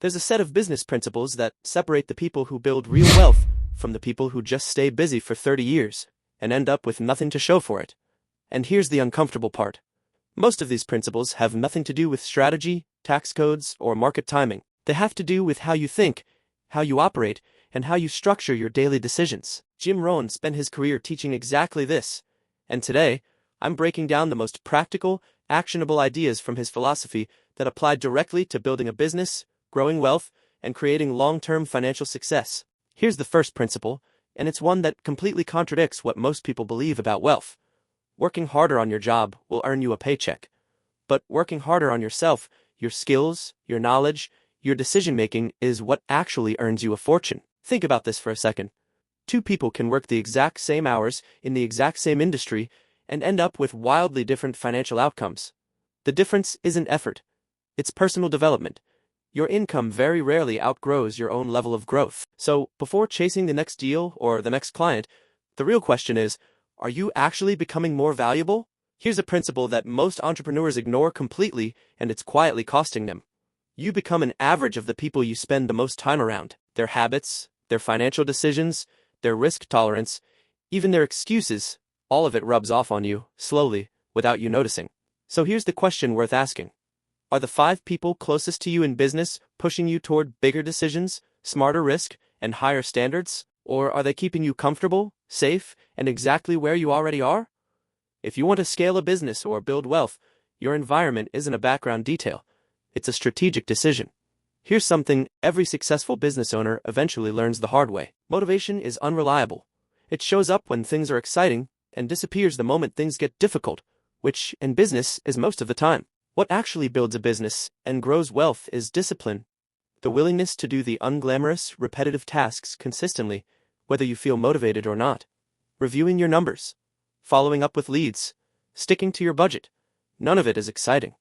There's a set of business principles that separate the people who build real wealth from the people who just stay busy for 30 years and end up with nothing to show for it. And here's the uncomfortable part. Most of these principles have nothing to do with strategy, tax codes, or market timing. They have to do with how you think, how you operate, and how you structure your daily decisions. Jim Rohn spent his career teaching exactly this. And today, I'm breaking down the most practical, actionable ideas from his philosophy that apply directly to building a business, growing wealth, and creating long-term financial success. Here's the first principle, and it's one that completely contradicts what most people believe about wealth. Working harder on your job will earn you a paycheck. But working harder on yourself, your skills, your knowledge, your decision-making is what actually earns you a fortune. Think about this for a second. Two people can work the exact same hours in the exact same industry and end up with wildly different financial outcomes. The difference isn't effort. It's personal development. Your income very rarely outgrows your own level of growth. So, before chasing the next deal or the next client, the real question is, are you actually becoming more valuable? Here's a principle that most entrepreneurs ignore completely, and it's quietly costing them. You become an average of the people you spend the most time around. Their habits, their financial decisions, their risk tolerance, even their excuses, all of it rubs off on you, slowly, without you noticing. So here's the question worth asking. Are the 5 people closest to you in business pushing you toward bigger decisions, smarter risk, and higher standards? Or are they keeping you comfortable, safe, and exactly where you already are? If you want to scale a business or build wealth, your environment isn't a background detail. It's a strategic decision. Here's something every successful business owner eventually learns the hard way. Motivation is unreliable. It shows up when things are exciting and disappears the moment things get difficult, which, in business, is most of the time. What actually builds a business and grows wealth is discipline. The willingness to do the unglamorous, repetitive tasks consistently, whether you feel motivated or not. Reviewing your numbers. Following up with leads. Sticking to your budget. None of it is exciting.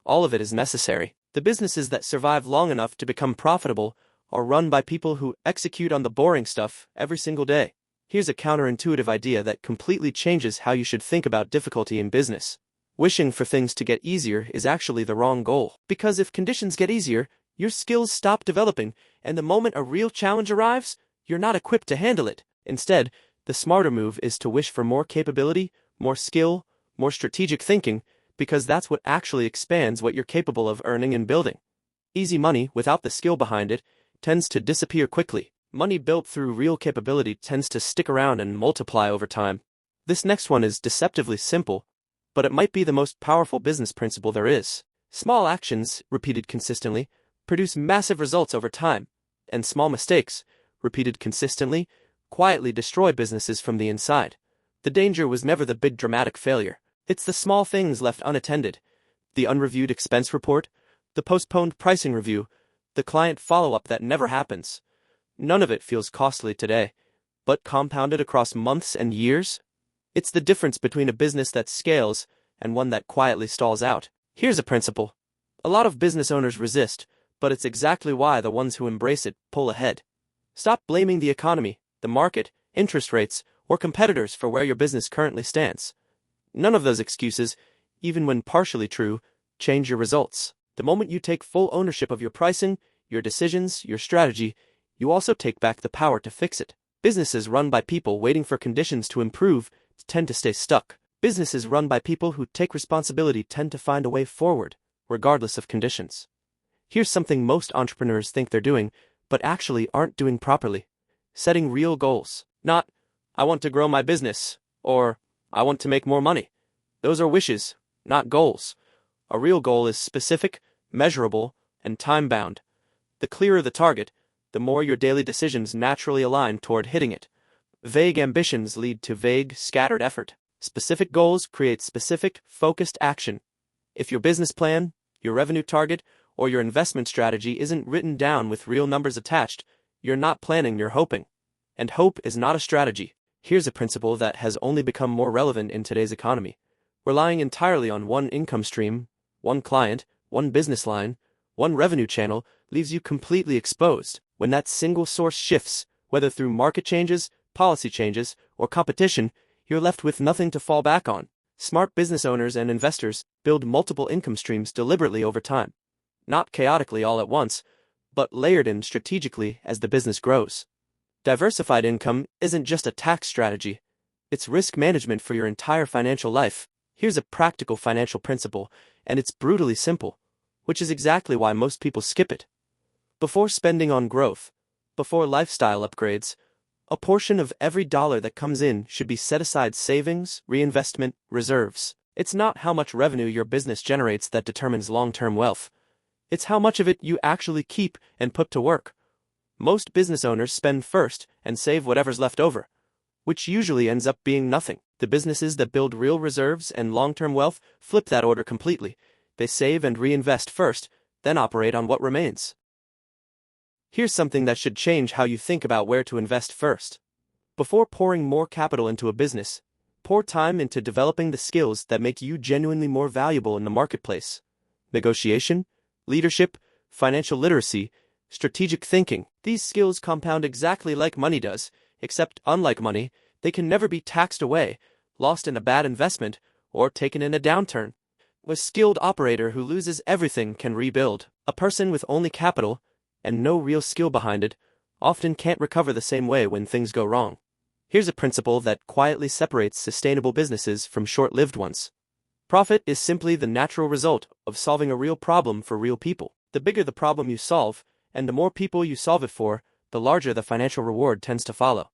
All of it is necessary. The businesses that survive long enough to become profitable are run by people who execute on the boring stuff every single day. Here's a counterintuitive idea that completely changes how you should think about difficulty in business. Wishing for things to get easier is actually the wrong goal. Because if conditions get easier, your skills stop developing, and the moment a real challenge arrives, you're not equipped to handle it. Instead, the smarter move is to wish for more capability, more skill, more strategic thinking, because that's what actually expands what you're capable of earning and building. Easy money, without the skill behind it, tends to disappear quickly. Money built through real capability tends to stick around and multiply over time. This next one is deceptively simple, but it might be the most powerful business principle there is. Small actions, repeated consistently, produce massive results over time, and small mistakes, repeated consistently, quietly destroy businesses from the inside. The danger was never the big dramatic failure. It's the small things left unattended. The unreviewed expense report, the postponed pricing review, the client follow-up that never happens. None of it feels costly today, but compounded across months and years, it's the difference between a business that scales and one that quietly stalls out. Here's a principle. A lot of business owners resist, but it's exactly why the ones who embrace it pull ahead. Stop blaming the economy, the market, interest rates, or competitors for where your business currently stands. None of those excuses, even when partially true, change your results. The moment you take full ownership of your pricing, your decisions, your strategy, you also take back the power to fix it. Businesses run by people waiting for conditions to improve tend to stay stuck. Businesses run by people who take responsibility tend to find a way forward, regardless of conditions. Here's something most entrepreneurs think they're doing, but actually aren't doing properly. Setting real goals. Not, I want to grow my business, or I want to make more money. Those are wishes, not goals. A real goal is specific, measurable, and time-bound. The clearer the target, the more your daily decisions naturally align toward hitting it. Vague ambitions lead to vague, scattered effort. Specific goals create specific, focused action. If your business plan, your revenue target, or your investment strategy isn't written down with real numbers attached, you're not planning, you're hoping. And hope is not a strategy. Here's a principle that has only become more relevant in today's economy. Relying entirely on one income stream, one client, one business line, one revenue channel leaves you completely exposed. When that single source shifts, whether through market changes, policy changes, or competition, you're left with nothing to fall back on. Smart business owners and investors build multiple income streams deliberately over time. Not chaotically all at once, but layered in strategically as the business grows. Diversified income isn't just a tax strategy, it's risk management for your entire financial life. Here's a practical financial principle, and it's brutally simple, which is exactly why most people skip it. Before spending on growth, before lifestyle upgrades, a portion of every dollar that comes in should be set aside savings, reinvestment, reserves. It's not how much revenue your business generates that determines long-term wealth. It's how much of it you actually keep and put to work. Most business owners spend first and save whatever's left over, which usually ends up being nothing. The businesses that build real reserves and long-term wealth flip that order completely. They save and reinvest first, then operate on what remains. Here's something that should change how you think about where to invest first. Before pouring more capital into a business, pour time into developing the skills that make you genuinely more valuable in the marketplace. Negotiation, leadership, financial literacy, strategic thinking. These skills compound exactly like money does, except unlike money, they can never be taxed away, lost in a bad investment, or taken in a downturn. A skilled operator who loses everything can rebuild. A person with only capital, and no real skill behind it, often can't recover the same way when things go wrong. Here's a principle that quietly separates sustainable businesses from short-lived ones. Profit is simply the natural result of solving a real problem for real people. The bigger the problem you solve, and the more people you solve it for, the larger the financial reward tends to follow.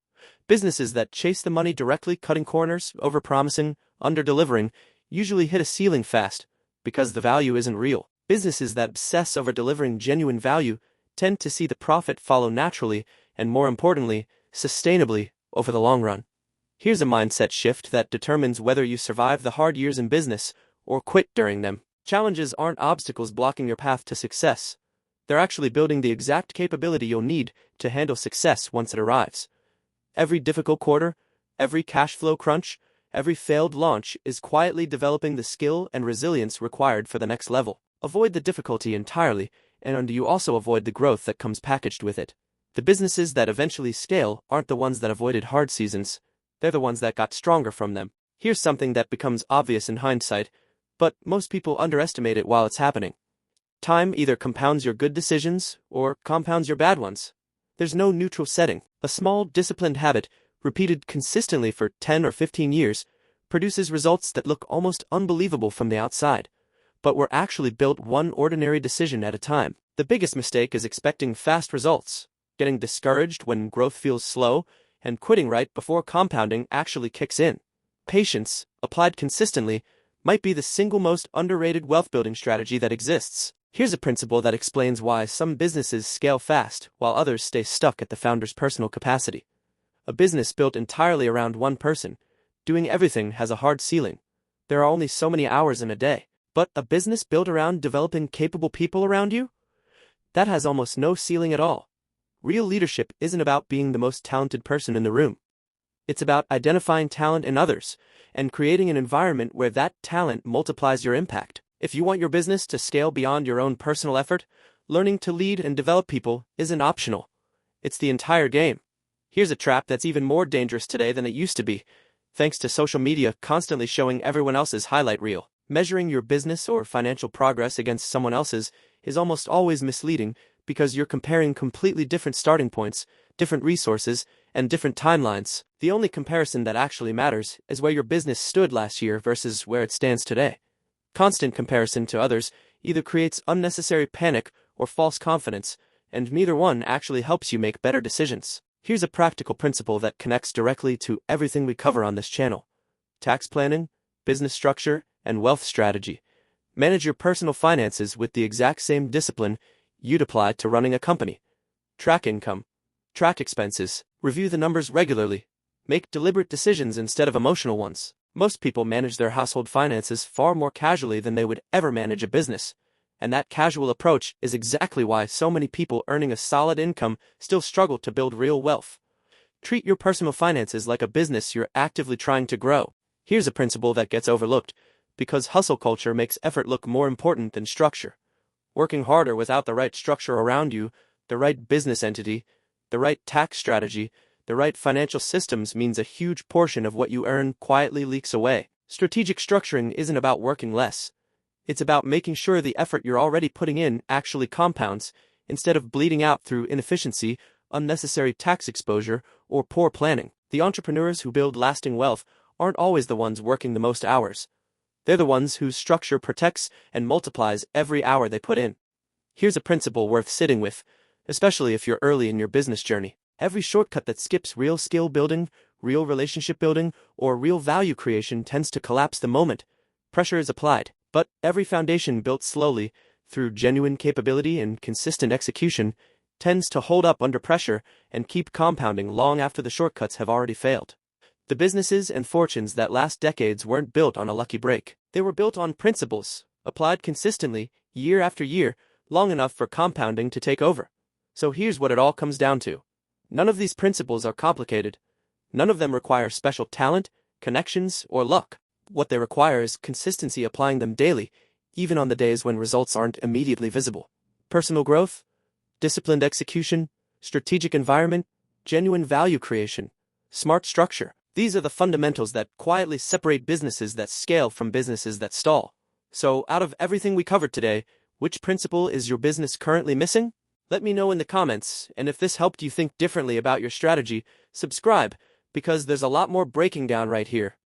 Businesses that chase the money directly, cutting corners, overpromising, under-delivering, usually hit a ceiling fast, because the value isn't real. Businesses that obsess over delivering genuine value tend to see the profit follow naturally, and more importantly, sustainably, over the long run. Here's a mindset shift that determines whether you survive the hard years in business or quit during them. Challenges aren't obstacles blocking your path to success. They're actually building the exact capability you'll need to handle success once it arrives. Every difficult quarter, every cash flow crunch, every failed launch is quietly developing the skill and resilience required for the next level. Avoid the difficulty entirely, and you also avoid the growth that comes packaged with it. The businesses that eventually scale aren't the ones that avoided hard seasons, they're the ones that got stronger from them. Here's something that becomes obvious in hindsight, but most people underestimate it while it's happening. Time either compounds your good decisions or compounds your bad ones. There's no neutral setting. A small, disciplined habit, repeated consistently for 10 or 15 years, produces results that look almost unbelievable from the outside, but were actually built one ordinary decision at a time. The biggest mistake is expecting fast results, getting discouraged when growth feels slow, and quitting right before compounding actually kicks in. Patience, applied consistently, might be the single most underrated wealth-building strategy that exists. Here's a principle that explains why some businesses scale fast while others stay stuck at the founder's personal capacity. A business built entirely around one person, doing everything, has a hard ceiling. There are only so many hours in a day. But a business built around developing capable people around you? That has almost no ceiling at all. Real leadership isn't about being the most talented person in the room. It's about identifying talent in others and creating an environment where that talent multiplies your impact. If you want your business to scale beyond your own personal effort, learning to lead and develop people isn't optional. It's the entire game. Here's a trap that's even more dangerous today than it used to be, thanks to social media constantly showing everyone else's highlight reel. Measuring your business or financial progress against someone else's is almost always misleading because you're comparing completely different starting points, different resources, and different timelines. The only comparison that actually matters is where your business stood last year versus where it stands today. Constant comparison to others either creates unnecessary panic or false confidence, and neither one actually helps you make better decisions. Here's a practical principle that connects directly to everything we cover on this channel: tax planning, business structure, and wealth strategy. Manage your personal finances with the exact same discipline you'd apply to running a company. Track income, track expenses, review the numbers regularly, make deliberate decisions instead of emotional ones. Most people manage their household finances far more casually than they would ever manage a business, and that casual approach is exactly why so many people earning a solid income still struggle to build real wealth. Treat your personal finances like a business you're actively trying to grow. Here's a principle that gets overlooked, because hustle culture makes effort look more important than structure. Working harder without the right structure around you, the right business entity, the right tax strategy, the right financial systems means a huge portion of what you earn quietly leaks away. Strategic structuring isn't about working less. It's about making sure the effort you're already putting in actually compounds, instead of bleeding out through inefficiency, unnecessary tax exposure, or poor planning. The entrepreneurs who build lasting wealth aren't always the ones working the most hours. They're the ones whose structure protects and multiplies every hour they put in. Here's a principle worth sitting with, especially if you're early in your business journey. Every shortcut that skips real skill building, real relationship building, or real value creation tends to collapse the moment pressure is applied. But every foundation built slowly, through genuine capability and consistent execution, tends to hold up under pressure and keep compounding long after the shortcuts have already failed. The businesses and fortunes that last decades weren't built on a lucky break. They were built on principles, applied consistently, year after year, long enough for compounding to take over. So here's what it all comes down to. None of these principles are complicated. None of them require special talent, connections, or luck. What they require is consistency, applying them daily, even on the days when results aren't immediately visible. Personal growth, disciplined execution, strategic environment, genuine value creation, smart structure. These are the fundamentals that quietly separate businesses that scale from businesses that stall. So, out of everything we covered today, which principle is your business currently missing? Let me know in the comments, and if this helped you think differently about your strategy, subscribe, because there's a lot more breaking down right here.